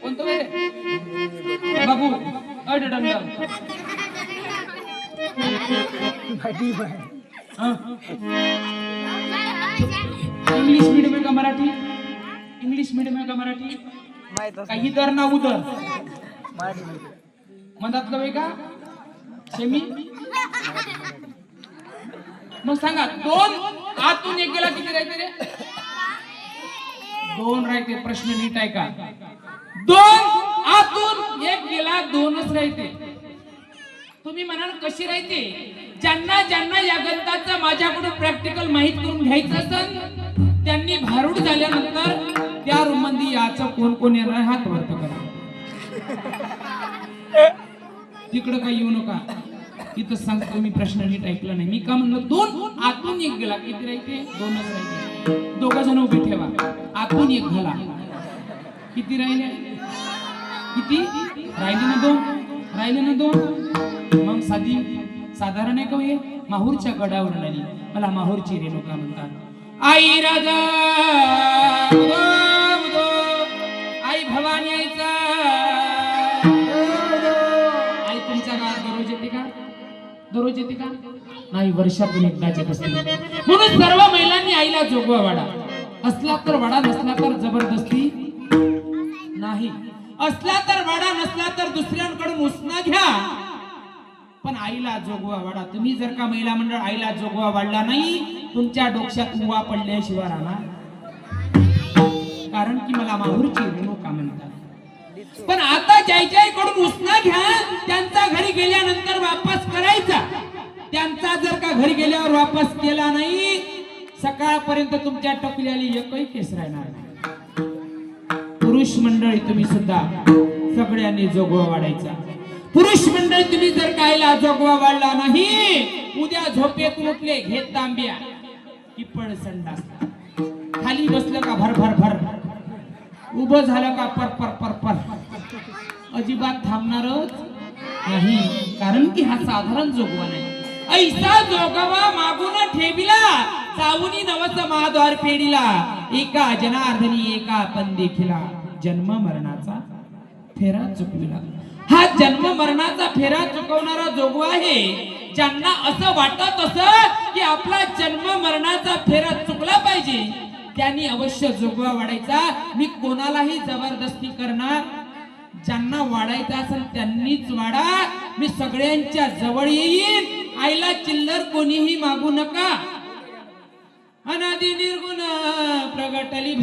कोणतं बाबू English medium आहे का मराठी? इंग्लिश मीडियम आहे का मराठी? काही दर ना उदर मधातलं आहे का सेमी? मग सांगा दोन आतून एक गेला किती राहते रे? दोन राहते. प्रश्न नीट आहे का? दोन आतून एक गेला दोनच राहते. तुम्ही म्हणाल कशी राहते? ज्यांना ज्यांना या गणिताचं माझ्याकडून प्रॅक्टिकल माहित करून घ्यायचं असेल त्यांनी भारूड झाल्यानंतर त्या रूम मध्ये याचं कोण कोण येणार हात वरत करा. तिकडं काही येऊ नका. इथं सांगतो मी. प्रश्न नीट ऐकला नाही मी का म्हणलं? दोन आतून एक गेला किती राहते? दोनच राहते. दोघ जण उभे ठेवा. आतून एक घाला किती राहिले? किती राहिले ना? दोन राहिले ना? दोन. मग साधारण आहे का हे? माहूरच्या गडावर आली. मला माहूरची रेणुका म्हणतात. आई राजा आई भवानी आईचा आई तुमच्या गावात दररोज येते का? दररोज येते का? नाही, वर्षातून एकदाच येत असते. म्हणून सर्व महिलांनी आईला जोगवा वाडा. असला तर वाडा, नसला तर जबरदस्ती नाही. असला तर वाडा, नसला तर दुसऱ्यांकडून उसना घ्या. पण आईला जोगवा वाडा. तुम्ही जर का महिला मंडळ आईला जोगवा वाढला नाही तुमच्या डोक्यात मुवा पडल्याशिवाय राहणार. कारण की मला माहूरची रेणुका म्हणतात. पण आता ज्याच्याकडून उसना घ्या त्यांचा घरी गेल्यानंतर वापस करायचा. त्यांचा जर का घरी गेल्यावर वापस केला नाही सकाळपर्यंत तुमच्या टोपल्याला एकही केस राहणार नाही. पुरुष मंडळी तुम्ही सुद्धा सगळ्यांनी जोगवा वाढायचा. पुरुष मंडळी तुम्ही जर कायला जोगवा वाढला नाही उद्या झोपेतून उठले घेत तांब्या की पड संडास. खाली बसलं का भर भर भर, उभं झालं का पर पर पर पर. अजिबात थांबणारच नाही. कारण की हा साधारण जोगवा नाही. ऐसा जोगवा मागून ठेविला जाऊनी नवस महाद्वार पेढीला. एका जनार्दनी एका पण देखिला जन्म मरणाचा फेरा चुकविला. हा जन्म मरणाचा फेरा चुकवणारा जोगवा आहे. ज्यांना असं वाटत असं की आपला जन्म मरणाचा फेरा चुकला पाहिजे त्यांनी अवश्य जोगवा वाढायचा. मी कोणालाही जबरदस्ती करणार. ज्यांना वाढायचा असेल त्यांनीच वाढा. मी सगळ्यांच्या जवळ येईन. आईला चिल्लर कोणीही मागू नका. अनादि निर्गुण प्रगटली